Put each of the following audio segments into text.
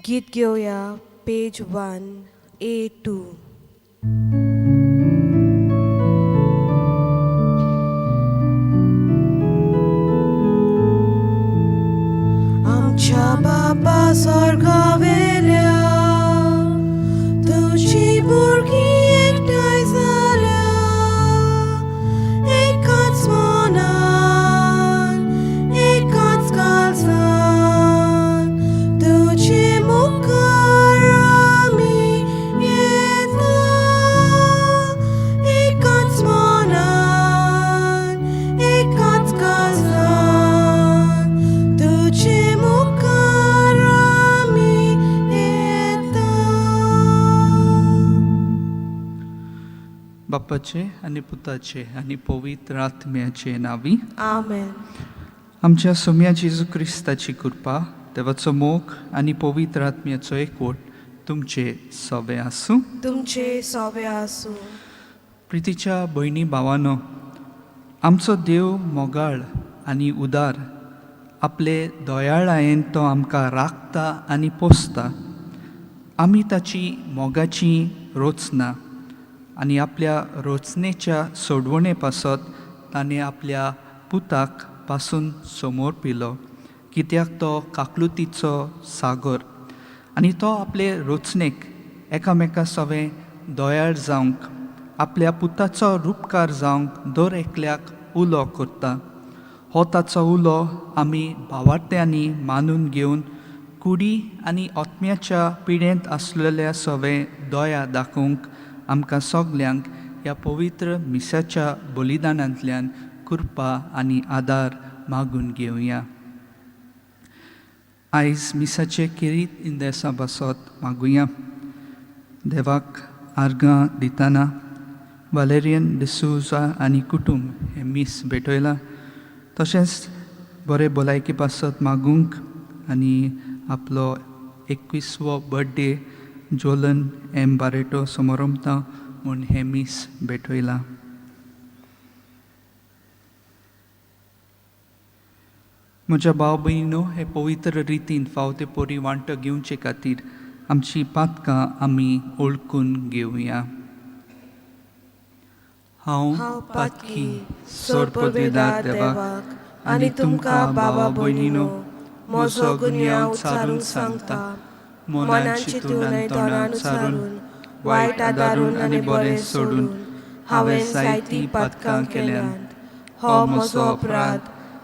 गीत घेऊया page 1A2. आमच्या बापा स्वर्गावेल्या तुझी भुरगीं एकठांय जाल्या एकाच मनान एकाच काळजान तुझे मुखार आमी येता एकाच मनान एकाच काळजान तुझे मुखार आमी येता. बापाचे आनी पुताचे आनी पवित्र आत्म्याचे नावी आमेन. आमच्या सोम्या जेजू क्रिस्ताची कृपा देवाचो मोग आनी पवित्र आत्म्याचो एकवट तुमचे सोबे आसूं. तुमचे सोबे आसूं. प्रितीच्या भयणी भावांनो, आमचो देव मोगाळ आनी उदार आपले दोयाळायेन तो आमकां राखता आनी पोसता. आमी ताची मोगाची रोचना आनी आपल्या रोचनेच्या सोडवणे पासत ताणें आपल्या पुताक पासून समोर पिलो, कित्याक तो काकलुतीचो सागर आनी तो आपले रोचनेक एकामेका सवें दोयाळ जावंक आपल्या पुताचो रूपकार जावंक दर एकल्याक उलो करता. हो ताचो उलो आमी भावार्थ्यांनी मानून घेवन कुडी आनी आत्म्याच्या पिडेंत आसलेल्या सवें दोया दाखोवंक आमकां सगल्यांक ह्या पवित्र मिसाच्या बलिदानांतल्यान कृपा आनी आदार मागून घेवया. आयज मिसाचे किरीत इंदेसा बसत मागुया. देवाक आर्गां दितना वालेरियन डिसूजा आनी कुटुंब हे मीस भेटयला. तशेंच बरे भलायकी पासत मागूंक आनी आपलो 21वो बर्थडे जोलन एम बारेटो समारंभता म्हूण हे मीस भेटयला. म्हज्या भाव भयणीनो, हे पवित्र रितीन फावते पोरी वांटो घेवचे खातीर आमची पातकां आमी ओळखून घेवया. हांव पातकी सोड पदवेदार देवाक आनी तुमकां बाबा भयणीनो म्हजो गुन्यांव उचारून सांगता. मनान चिंतून आनी तोंडान उचारून वायट आदारून आनी बरें सोडून हांवें जायतीं पातकां केल्यांत. हो म्हजो अपराध,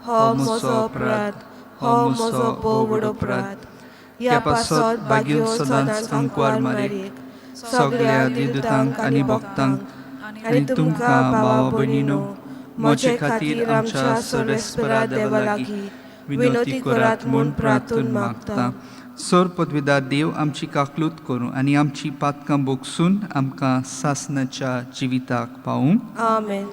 हो म्हजो अपराध, हो म्हजो भोव व्हड अपराध. ह्या पासत भाग्यो सदांच अंकवार मारीक सगळ्या दिवदूतांक आनी भक्तांक आनी तुमकां भावा भयणीनो म्हजे खातीर आमच्या सर्वेस्परा देवा लागीं विनोती करात म्हूण प्रार्थून मागता. सोर पदवीदार देव आमची काकलूत करूं आनी आमची पातकां बोगसून आमकां सासणाच्या जिविताक पावूं. आमेन.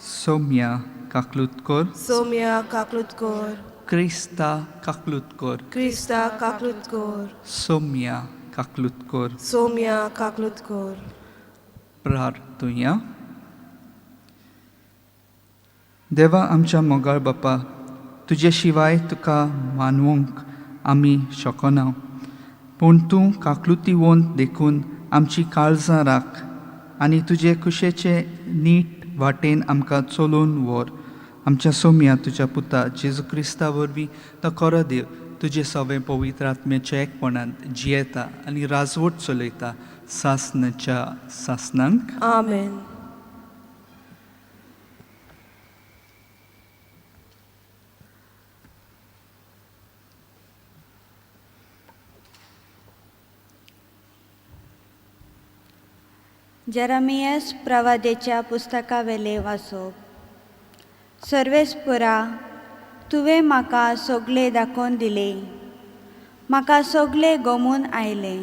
सौम्या काकलूत कर. सोम्या काकलूत कर. क्रिस्ता काकलूत कर. क्रिस्ता काकलूत कर. सौम्या काकलूत कर. सोम्या काकलूत कर. प्रार्थुया. देवा आमच्या मोगाळ बापा, तुजे शिवाय तुका मानवंक आमी शकना, पूण तूं काकलुती वोन देखून आमची काळजां राख आनी तुजे कुशेचे नीट वाटेन आमकां चलोवन व्हर. आमच्या सोम्या तुज्या पुता जेजू क्रिस्ता वरवीं तो खरो देव तुजे सवें पवित्र आत्म्याच्या एकपणांत जियेता आनी राजवट चलयता सासणाच्या सासणांक. आमेन. जेरेमियास प्रवादेच्या पुस्तकावेले वाचप. सर्वेस्परा, तुवें म्हाका सगळे दाखोवन दिले, म्हाका सगळे गमून आयले.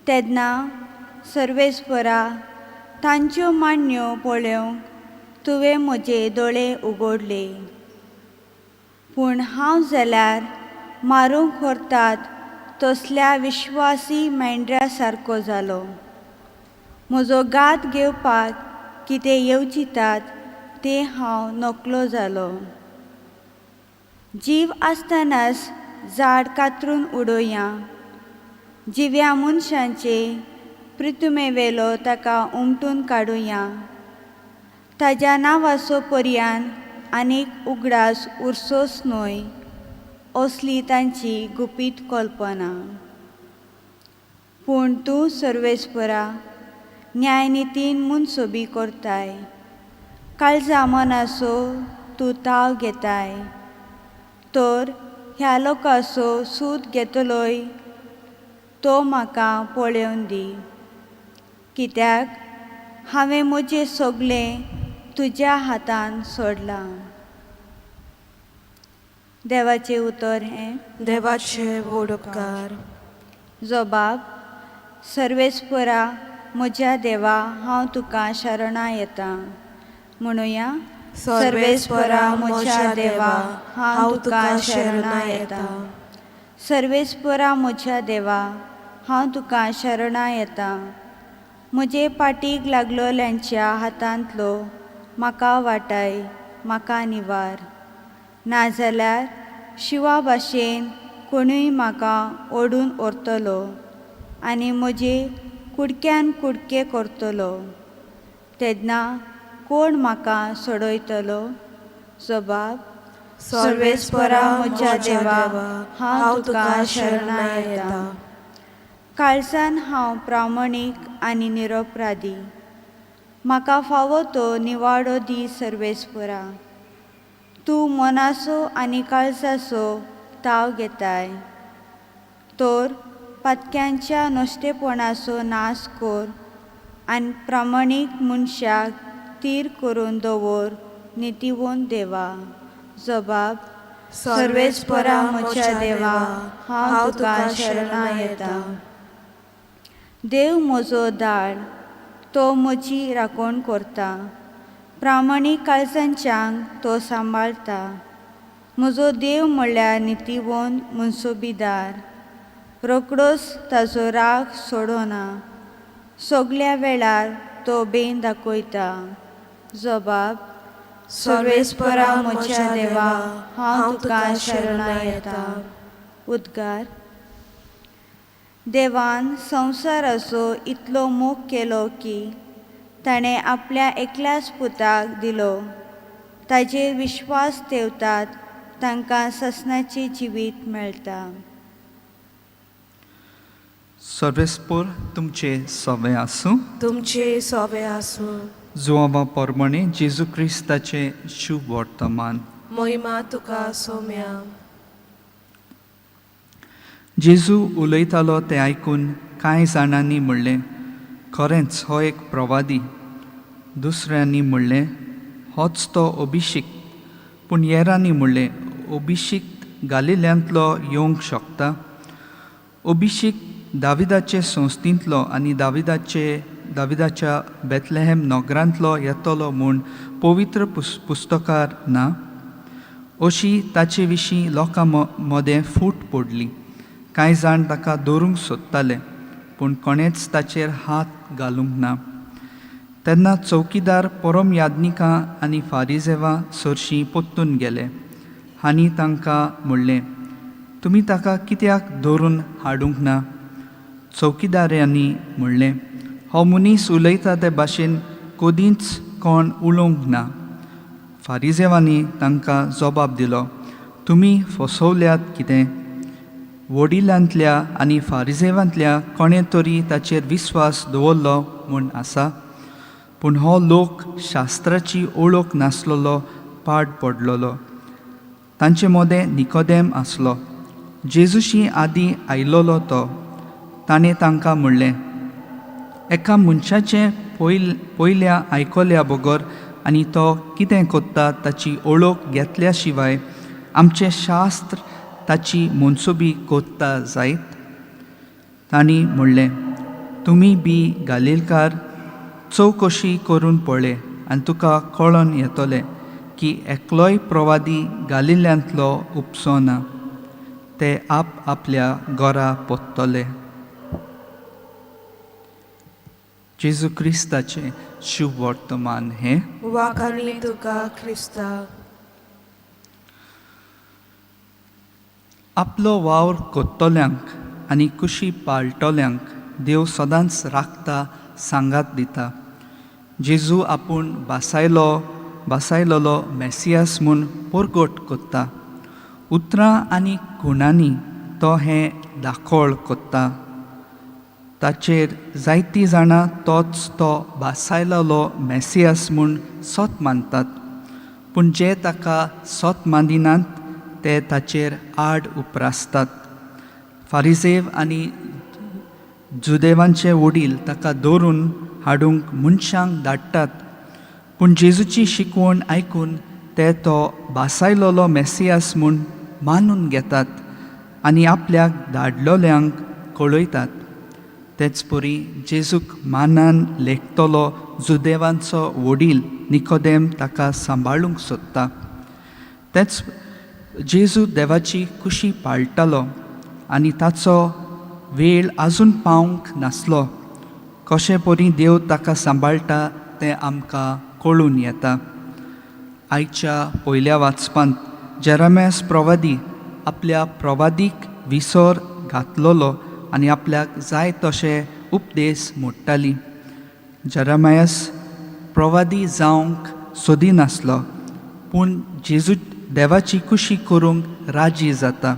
तेन्ना सर्वेस्परा, तांच्यो मांडण्यो पळोवंक तुवें म्हजे दोळे उगडले. पूण हांव जाल्यार मारूंक व्हरतात तसल्या विश्वासी मेंढऱ्या सारको जालो. म्हजो घात घेवपाक कितें येवजितात तें हांव नकलो जालो. जीव आसतनाच झाड कातरून उडोवया जिव्या मनशांचे पृथ्वीवेलो ताका उमटून काडुया. ताज्या नांवाचो पर्यान आनीक उगडास उरसोच न्हय असली तांची गुपीत कल्पना. पूण तूं सर्वेस्परा न्यायनितीन मुनसोबी करताय. काळजा मनाचो तूं ताव घेताय. तर ह्या लोकांचो सूद घेतलोय तो म्हाका पळोवन दी. कित्याक हांवें म्हजें सगळें तुज्या हातान सोडलां. देवाचें उतर हें. देवाचे व्हड उपकार. जबाब. सर्वेस्परा म्हज्या देवा हांव तुका शरणा येतां. म्हणुया. सर्वेस्परा म्हज्या देवा हांव तुका शरणा येतां. सर्वेस्परा म्हज्या देवा हांव तुका शरणा येतां. म्हजे पाटीक लागलोल्यांच्या हातांतलो म्हाका वाटाय, म्हाका निवार. नाजाल्यार शिवा भाशेन कोणूय म्हाका ओडून व्हरतलो आनी म्हजे कुडक्यान कुडके करतलो. तेन्ना कोण म्हाका सोडयतलो? जबाब. सर्वेस्परा म्हज्या देवा हांव तुका शरणा येतां. काळजान हांव प्रामाणीक आनी निरपराधी. म्हाका फावो तो निवाडो दी सर्वेस्परा. तूं मनाचो आनी काळजाचो ताव घेताय. तर पातक्यांच्या नश्टेपणाचो नाश कर आनी प्रामाणीक मनशाक तीर करून दवर नितिवंत देवा. जबाब. सर्वेस्परा म्हज्या देवा हांव तुका शरणा येतां. देव म्हजो दाड, तो म्हजी राखण करता. प्रामाणीक काळजांच्यांक तो सांबाळटा. म्हजो देव म्हणल्यार नितिवंत मनसोबीदार. रोकडोच ताजो राग सोडना. सगळ्या वेळार तो बेन दाखयता. जबाब. सर्वेस्परा म्हज्या देवा हांव तुका शरणा येतां. उद्गार. देवान संवसाराचो इतलो मोग केलो की ताणें आपल्या एकल्याच पुताक दिलो. ताजेर विश्वास ठेवतात तांकां ससनाचें जिवीत मेळटा. सर्वेस्पर तुमचे सवे आसूं. तुमचे सोबे आसूं. जुवाबा पोरमणे जेजू क्रिस्ताचे शुभ वर्तमान. महिमा तुका सोम्या. जेजू उलयतालो तें आयकून कांय जाणांनी म्हणलें, खरेंच हो एक प्रवादी. दुसऱ्यांनी म्हणलें, होच तो अभिशिक्त. पूण हेरांनी म्हणलें, अभिशिक्त गालिल्यांतलो येवंक शकता. अभिशिक्त दाविदाचे संस्थींतलो आनी दाविदाच्या बेथलेहेम नगरांतलो येतलो म्हूण पवित्र पुस्तकार ना. अशी ताचे विशीं लोकां मदें फूट पडली. कांय जाण ताका दवरूंक सोदताले, पूण कोणेच ताचेर हात घालूंक ना. तेन्ना चौकीदार परम याज्ञिकां आनी फारिजेवां सरशीं पोत्तून गेले. हांणी तांकां म्हणलें, तुमी ताका कित्याक धरून हाडूंक ना? चौकीदारांनी म्हणलें, हो मनीस उलयता ते भाशेन कदींच कोण उलोवंक ना. फारिजेवांनी तांकां जबाब दिलो, तुमी फसवल्यात कितें? वडिलांतल्या आनी फारिजेवांतल्या कोणें तरी ताचेर विस्वास दवरलो म्हूण आसा. पूण हो लोक शास्त्राची ओळख नासलेलो पाड पडलेलो. तांचे मदें निकोदेम आसलो, जेजूशी आदीं आयिल्लो तो. ताणें तांकां म्हणलें, एका मनशाचें पयल्या आयकल्या बगर आनी तो कितें कोत्ता ताची ओळख घेतल्या शिवाय आमचें शास्त्र ताची मनसुबी कोत्ता जायत? तांणी म्हणलें, तुमी बी गालिलकार, चवकशी करून पळय आनी तुका कळोन येतलें की एकलोय प्रवादी गालिल्यांतलो उपसो ना. ते आपल्या घरा पोत्तले. जेजू क्रिस्ताचें शुभ वर्तमान हें. वाखाणी तुका क्रिस्ता. आपलो वावर कोत्तल्यांक आनी कुशी पाळटोल्यांक देव सदांच राखता, सांगात दिता. जेजू आपूण बासायलोलो मेसियास म्हूण परगट कोत्ता. उतरां आनी गुणांनी तो हें दाखोळ कोत्ता. ताचेर जायतीं जाणां तोच तो बासायलोलो मेसियास म्हूण सोत मानतात. पूण जे ताका सोत मानिनात ते ताचेर आड उप्रासतात. फारिसेव आनी जुदेवांचे वडील ताका दवरून हाडूंक मनशांक धाडटात. पूण जेजूची शिकवण आयकून ते तो बासायलोलो मेसियास म्हूण मानून घेतात आनी आपल्याक धाडलोल्यांक कळयतात. तेच परी जेजूक मानान लेखतलो जुदेवांचो वडील निकोदेम ताका सांबाळूंक सोदता. तेच जेजू देवाची कुशी पाळटालो आनी ताचो वेळ आजून पावंक नासलो. कशे परी देव ताका सांबाळटा तें आमकां कळून येता. आयच्या पयल्या वाचपांत जेरेमिया प्रवादी आपल्या प्रवादीक विसर घातलोलो आनी आपल्याक जाय तशे उपदेश मोडटाली. जेरेमिया प्रवादी जावंक सोदिनासलो, पूण जेजू देवाची कुशी करूंक राजी जाता.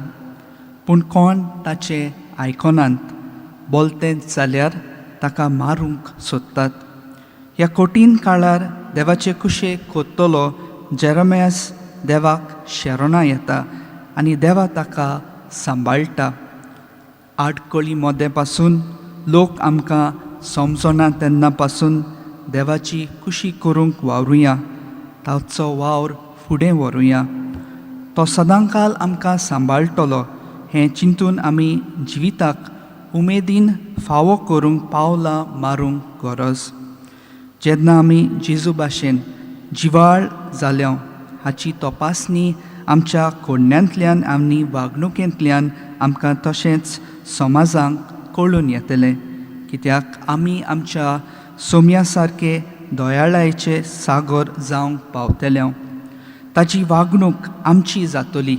पूण कोण ताचें आयकोनात, बोलतें जाल्यार ताका मारूंक सोदतात. ह्या कठीण काळार देवाचे कुशेक कोत्तलो जेरेमिया देवाक शेरोना येता आनी देवा ताका सांबाळटा. आडकळी मोदे पासून लोक आमकां समजना तेन्ना पासून देवाची कुशी करूंक वावरुया, ताचो वावर फुडें व्हरूया. तो सदांकाल आमकां सांबाळटलो हें चिंतून आमी जिविताक उमेदीन फावो करूंक पावलां मारूंक गरज. जेन्ना आमी जेजू भाशेन जिवाळ जाल्यो हाची तपासणी आमच्या कोडण्यांतल्यान आनी वागणुकेंतल्यान आमकां तशेंच समाजांक कळून येतलें. कित्याक आमी आमच्या सोम्या सारके दोयाळायेचे सागर जावंक पावतले. ताची वागणूक आमची जातली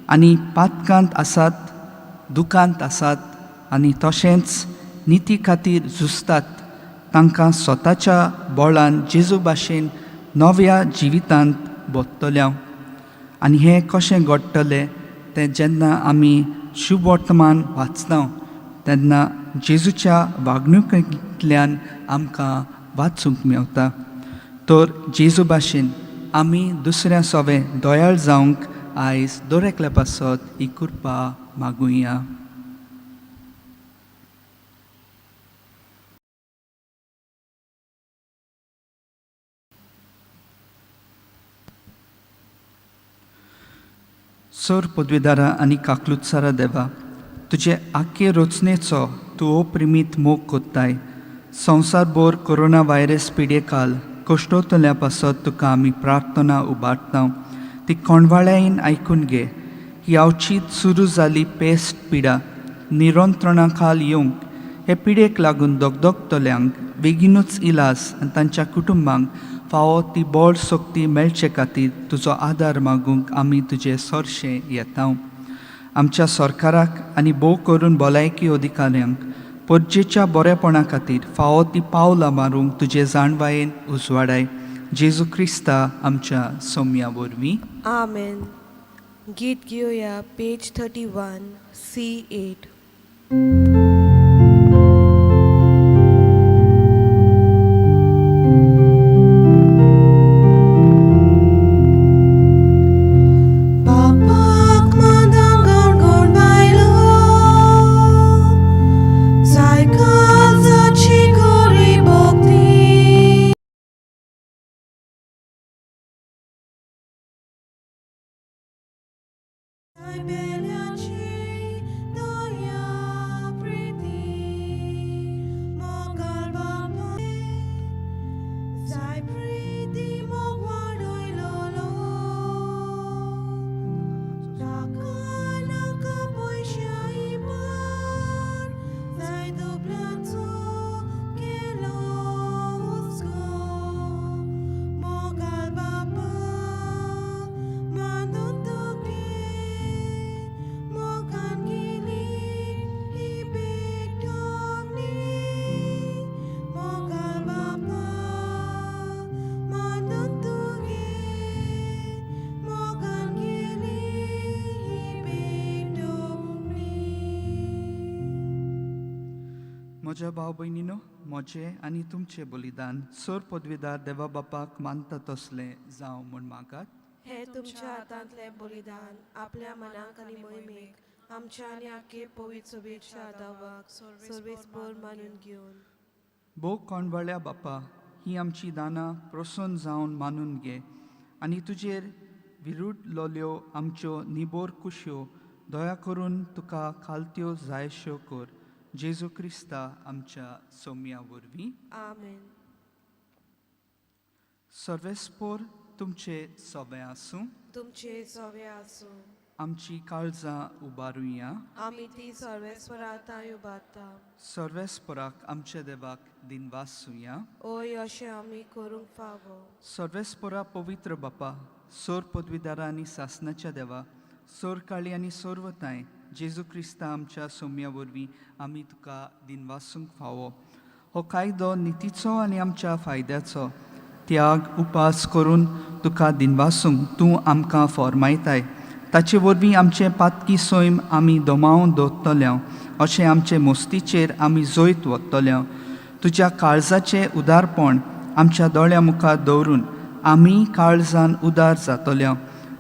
आनी पातकांत आसात, दुखांत आसात आनी तशेंच निती खातीर झुजतात तांकां स्वताच्या बोळान जेजू भाशेन नव्या जिवितांत बोगतल्या. आनी हें कशें घडटलें तें जेन्ना आमी शुभ वर्तमान वाचता तेन्ना जेजूच्या वागणुकेंतल्यान आमकां वाचूंक मेवता. तर जेजू भाशेन आमी दुसऱ्या सोबें दोयाळ जावंक आयज दरेकल्या पासत ही कृपा मागुया. सर पदवीदारा आनी काकलुतसारा देवा, तुजे आख्खे रचनेचो तूं अप्रिमीत मोग कोत्ताय. संवसारभर कोरोना व्हायरस पिडेकाल कश्टोतल्या पासत तुका आमी प्रार्थना उबारता. ती कोणवाळ्यान आयकून घे. ही अवचीत सुरू जाली पेस्ट पिडा निरंत्रणा खाल येवंक, हे पिडेक लागून दोगदोगतल्यांक बेगीनूच इलाज आनी तांच्या कुटुंबांक फावो ती बोड सोक्ती मेळचे खातीर तुजो आदार मागूंक आमी तुजे सरशे येता. आमच्या सरकाराक आनी भोव करून भलायकी अधिकाऱ्यांक परजेच्या बरेपणा खातीर फावो ती पावलां मारूंक तुजे जाणवायेन उजवाडाय. जेजू क्रिस्ता आमच्या सोम्या वरवीं. आमेन. गीत घेवया पेज 31 C8. म्हज्या भाव भयणीनो, म्हजें आनी तुमचें बलिदान सोर पदवीदार देवा बापाक मानता तसलें जावं म्हूण मागात. हे तुमच्या हातांतले बलिदान आपल्या मनाक आनी मोहिमेक आमच्या आनी आख्खे पवित्र सभेच्या आदावाक सर्वेस्पर मानून घेवन. भोव कोणवाळ्या बापा, ही आमची दानां प्रसन्न जावन मानून घे आनी तुजेर विरुद्ध लोल्यो आमच्यो निबोर कुश्यो दया करून तुका खालत्यो जायश्यो कर. जेजू क्रिस्ता आमच्या सौम्या वरवीं. आमेन. सर्वेस्पोर तुमचे सवे आसूं. तुमचे सवे आसूं. आमची काळजां उबारुया. आमी ती सर्वेस्पराताय उबारता. सर्वेस्पराक आमच्या देवाक दिनवासूया. ओय अशें आमी करूंक फावो. सर्वेस्परा पवित्र बापा, सोर पदवीदारा आनी सासणाच्या देवा, सोर काळी आनी सोर्वताय जेजू क्रिस्ता आमच्या सौम्या वरवीं आमी तुका दिनवासूंक फावो. हो कायदो नितीचो आनी आमच्या फायद्याचो त्याग उपास करून तुका दिनवासूंक तूं आमकां फॉर्मायताय. ताचे वरवीं आमचें पातकी सैम आमी दोमावन दवरतल्या अशें आमचे मस्तीचेर आमी जोयत वतल्या. तुज्या काळजाचें उदारपण आमच्या दोळ्या मुखार दवरून आमी काळजान उदार जातल्या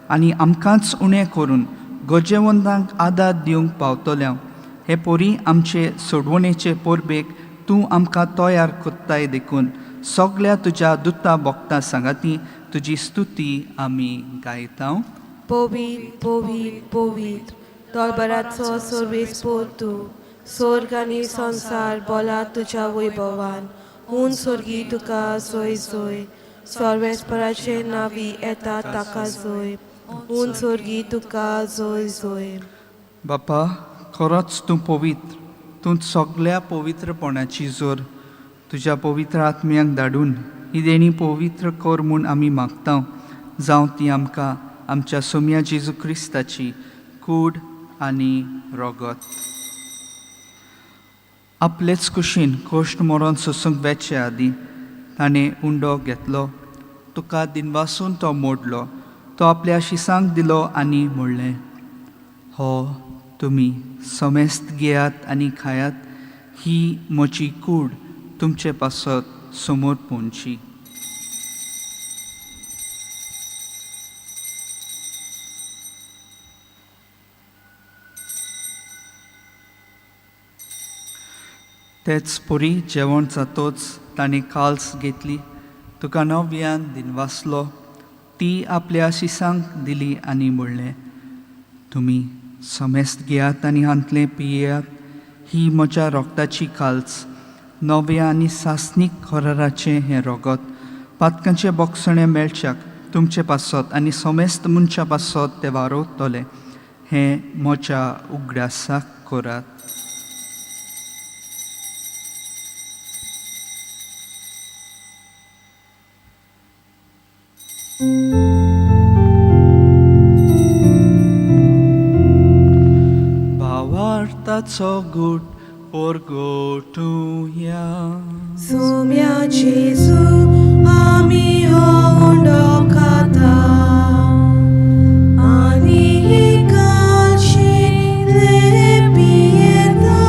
आनी आमकांच उणें करून गरजेवंतांक आदार दिवंक पावतल्या. हे पोरी आमचे सोडवणेचे पोरबेक तूं आमकां तयार कोत्ताय देखून सगळ्या तुज्या दुता भक्तां सांगाती तुजी स्तुती आमी गायता. पवित्र पवित्र पवित्र दोळबराचो सर्वेस्पोर तूं, स्वर्ग आनी संसार बोला तुज्या वैभवान. हून स्वर्गी तुका सोय सोय, सर्वेस्पराचे नावी येता ताका जोय. हून स्वर्गी तुका जोय जोय. बापा, खरोच तूं पवित्र. तूं सगळ्या पवित्रपणाची जोर तुज्या पवित्र आत्म्याक धाडून ही देणी पवित्र कर म्हूण आमी मागता. जावं ती आमकां आमच्या सौम्या जेजू क्रिस्ताची कूड आनी रगत. आपलेच कुशीन कोश्ट मरोन सोसूंक वेचे आदीं ताणें उंडो घेतलो. तुका दिनवासून तो मोडलो. तो आपल्या शिसांक दिलो आनी म्हणलें, हो तुमी समेस्त घेयात आनी खायात. ही म्हजी कूड तुमचे पासत समोर पोवची. तेच पुरी जेवण जातोच ताणें काल्स घेतली. तुका नव्यान दिनवासलो. ती आपल्या शिसांक दिली आनी म्हणलें, तुमी समेस्त घेयात आनी हांतलें पियेयात. ही म्हज्या रोगताची काल्स, नव्या आनी सासनीक खोराराचें हें रगत. पातकांचे बोगसणे मेळच्याक तुमचे पासत आनी समेस्त मनशा पासत ते वारोवतले. हें म्हज्या उगडासाक करात. भावार्थाचो गूट परगोटुया. सौम्या जेजू आमी हो उंडो खाता आनी ही कालशीतले पियेता.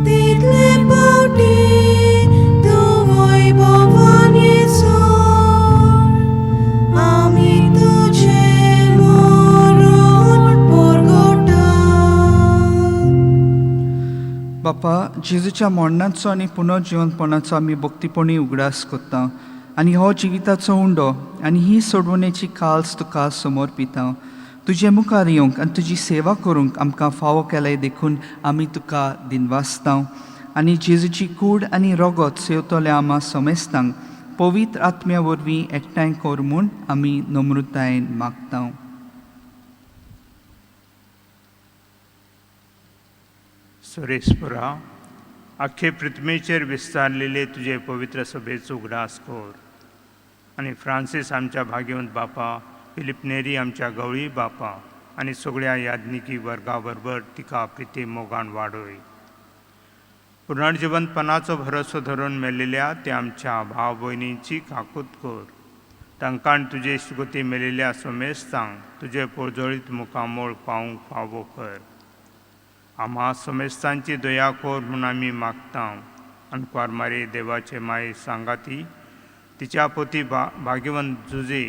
तितले पावटी तूं वैभवान येसो आमी तुजें मरण परगोटा. बापा, जेजूच्या मरणाचो आनी पुनर्जिवनपणाचो आमी भक्तीपणी उगडास करता आनी हो जिविताचो उंडो आनी ही सोडवणेची काल्स तुका समर्पिता. तुजे मुखार येवंक आनी तुजी सेवा करूंक आमकां फावो केल्याय देखून आमी तुका दिनवासता. आनी जेजूची कूड आनी रगत सेवतल्या आमा समेस्तांक पवित्र आत्म्या वरवीं एकठांय कर म्हूण आमी नम्रतायेन मागता. सुरेस्पुरा, आख्खे पृथ्वीचेर विस्तारलेले तुजे पवित्र सभेचो उगडास कर. आनी फ्रांसीस आमच्या भाग्यवंत बापा, फिलिप नेरी आमच्या गवळी बापा आनी सगळ्या याज्ञिकी वर्गा बरोबर तिका प्रिती मोगान वाडय. पुनर्जिवंतपणाचो भरोसो धरून मेल्लेल्या त्या आमच्या भाव भयणींची काकूत कर. तांकां तुजे इश्टगती मेलेल्या समेस्तांक तुजे पळजळीत मुखामोळ पावूंक फावो कर. आम्हा समेस्तांची दया कोर म्हणून आमी मागता अनक्वार मारे देवाचे माय सांगाती तिच्या पोती भाग्यवंत जुजे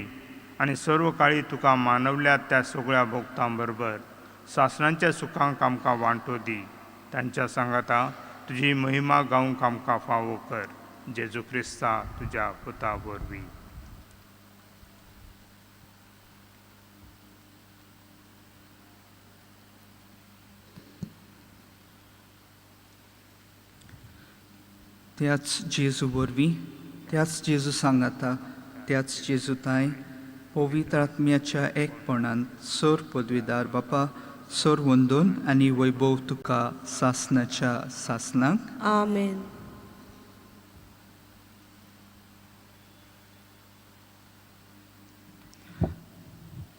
आणि सर्व काळी तुका मानवल्या त्या सगळ्या भोगतां बरोबर सासणांच्या सुखांक आमकां वांटो दी तांच्या सांगाता तुजी महिमा गावंक आमकां फावो कर जेजू क्रिस्ता तुज्या पुता वरवीं. त्याच जेजू वरवीं त्याच जेजू सांगाता त्याच जेजूताय पवित्र आत्म्याच्या एकपणान सोर पदवीदार बापा सोर वंदोन आनी वैभव तुका सासनाच्या सासनाक आमेन.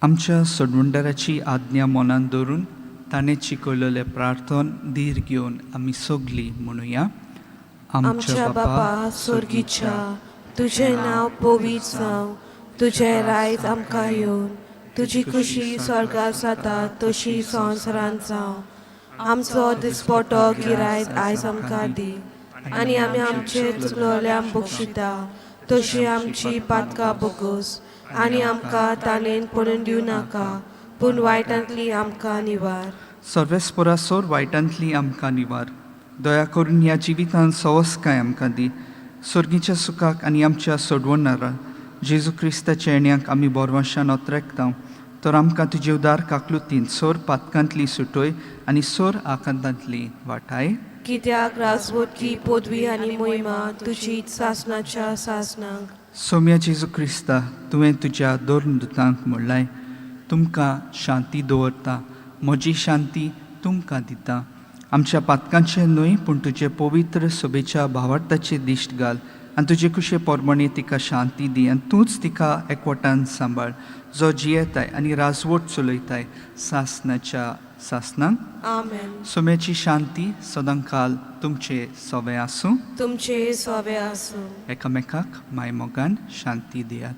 आमच्या सोडवंडराची आज्ञा मनान दवरून ताणें शिकयलेले प्रार्थन धीर घेवन आमी सगलीं म्हणुया. आमच्या बापा स्वर्गीच्या तुझें नांव पवित्र जावं तुझें रायज आमकां येवन तुजी खुशी स्वर्गांत जाता तशी संवसारांत जावं. आमचो दिसपटो गिरायत आयज आमकां दी आनी आमी आमचे चुकलोल्यांक बक्षिता तशी आमची पातकां बगोस आनी आमकां ताणेन पडून दिवं नाका पूण वायटांतली आमकां निवार. सर्वेस्परा सोर वायटांतली आमकां निवार. दया करून ह्या जिवितांत सवस्काय आमकां दी. सर्गीच्या सुखाक आनी आमच्या सोडवणारा जेजू क्रिस्ताच्या येण्याक आमी बोरवाशान ओतरेकता तर आमकां तुजे उदार काकलुतीन सोर पातकांतली सुटोय आनी सोर आकांतांतली वाटाय. कित्याक राजवटकी पदवी आनी मोहिमा तुजी सासणाच्या सासनाक. सोम्या जेजू क्रिस्ता तुवें तुज्या दोन दुतांक म्हणलाय तुमकां शांती दवरता म्हजी शांती तुमकां दिता. आमच्या पातकांचे न्हय पूण तुजे पवित्र सोबेच्या भावार्थाचे दिश्ट घाल आनी तुजे कुशे पोरमणे तिका शांती दी आनी तूंच तिका एकवटान सांबाळ जो जियेताय आनी राजवट चलयताय सासनाच्या सासनाक. आमेन. सोम्याची शांती सदांकाल तुमचे सोबे आसूं. तुमचे सोबे आसूं. एकामेकाक मायमोगान शांती दियात.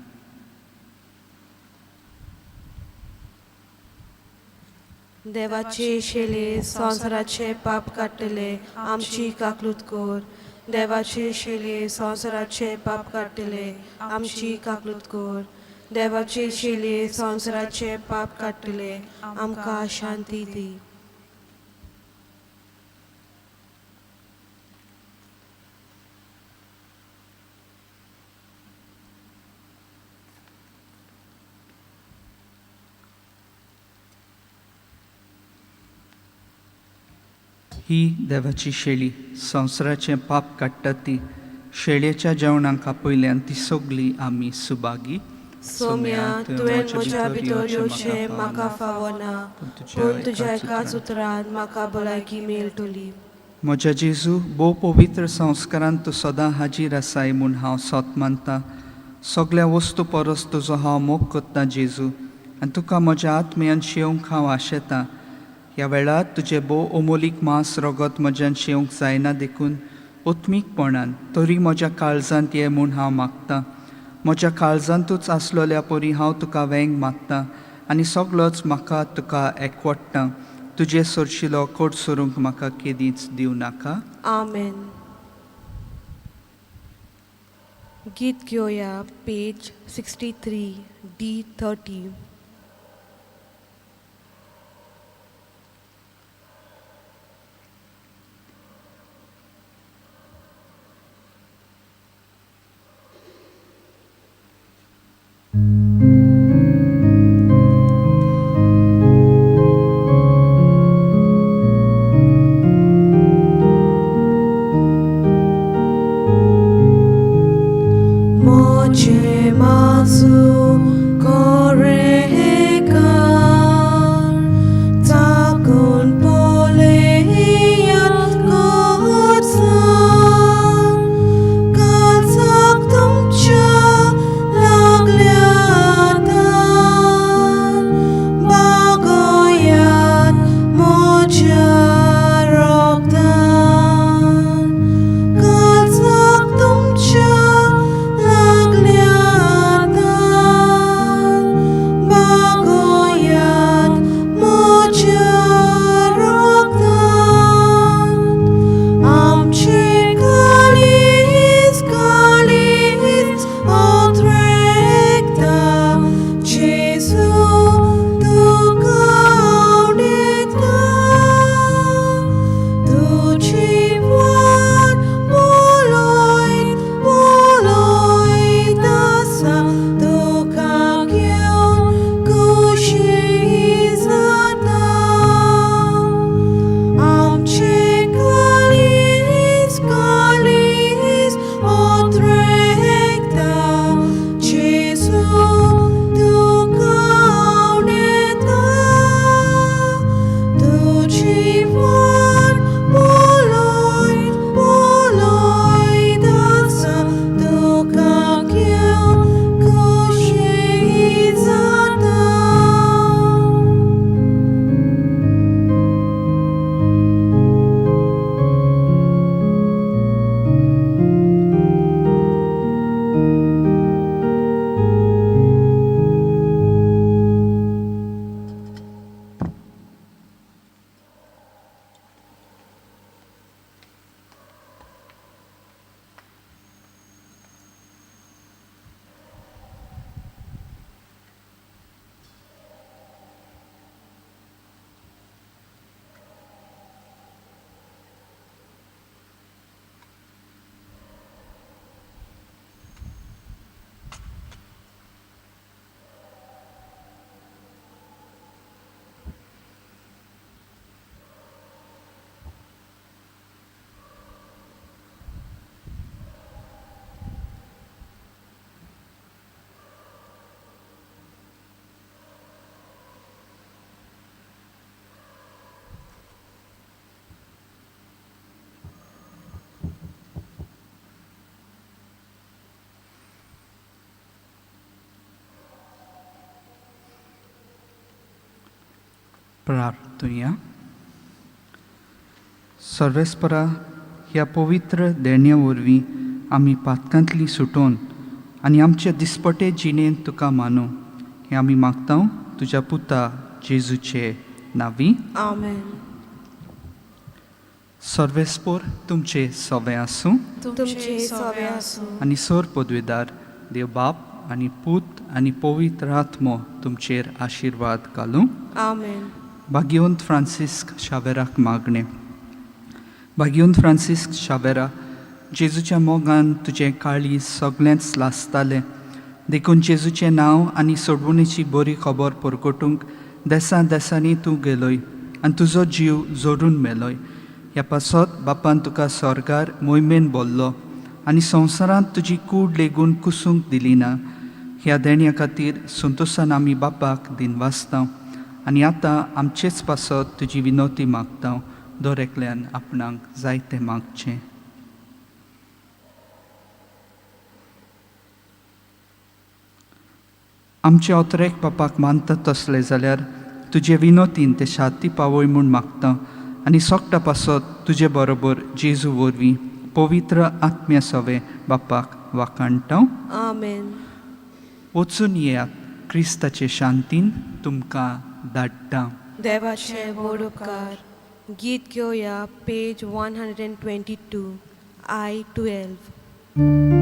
देवाचे शेले संवसाराचे पाप काडटले आमची काकलूत कोर. देवाचे शेले संवसाराचे पाप काडटले आमची काकलूत कोर. देवाचे शेले संवसाराचे पाप काडटले आमकां शांती दी. ही देवाची शेळी संवसाराचें पाप काडटा ती शेळयेच्या जेवणाक आपयल्यान ती सगली आमी सुभागी. सोम्या तुवें म्हज्या भितर येवचें म्हाका फावना पूण तुज्या एकाच उतरान म्हाका भलायकी मेळटली. म्हज्या जेजू भोव पवित्र संस्कारांत तूं सदां हाजीर आसाय म्हूण हांव सोत मानता. सगळ्या वस्तू परस तुजो हांव मोग करतां जेजू आनी तुका म्हज्या आत्म्यान शेवंक हांव आशेतां. ह्या वेळार तुजें भोव अमोलीक मांस रगत म्हज्यान शेवंक जायना देखून ओत्मीकपणान तरी म्हज्या काळजांत ये म्हूण हांव मागतां. म्हज्या काळजांतूच आसलोल्या परी हांव तुका वेंग मागतां आनी सगळोच म्हाका तुका एकवडटां. तुजे सोरशिलो कोट सोरूंक म्हाका केदींच दिवं नाका. आमेन. गीत घेवया page 63 D30. Moche masu kore प्रार्थुया. सर्वेस्परा ह्या पवित्र देण्या वरवीं आमी पातकांतली सुटोवन आनी आमच्या दिसपटे जिणेंत तुका मानू हें आमी मागता तुज्या पुता जेजूचे नांवी. आमेन. सर्वेस्पोर तुमचे सवे आसूं तुमचे सवे आसूं. आनी सोर पदवीदार देव बाप आनी पूत आनी पवित्र आत्मो तुमचेर आशिर्वाद घालूं. आमेन. भाग्यवंत फ्रांसिस्क शावेराक मागणें. भाग्यवंत फ्रांसिस्क शावेरा, जेजूच्या मोगान तुजें काळी सगळेंच लासतालें देखून जेजूचें नांव आनी सोडवणेची बरी खबर परगटूंक देसान देसांनी तूं गेलोय आनी तुजो जीव जोडून मेलोय. ह्या पासत बापान तुका स्वर्गार मोहिमेन बोल्लो आनी संवसारांत तुजी कूड लेगून कुसूंक दिली ना. ह्या देण्या खातीर संतोशान आमी बापाक दिनवासता आनी आतां आमचेच पासत तुजी विनोती मागता. दर एकल्यान आपणाक जायतें मागचें. आमचे ओतरेक बापाक मानता तसले जाल्यार तुजे विनोतीन ते शाती पावय म्हूण मागता आनी सोगटा पासत तुजे बरोबर जेजू वरवीं पवित्र आत्म्या सवे बापाक वाकाणटा. आमेन. वचून येयात, क्रिस्ताचे शांतीन तुमकां धाडटा. देवाचे व्हड उपकार. गीत घेवया पेज 122 I-12.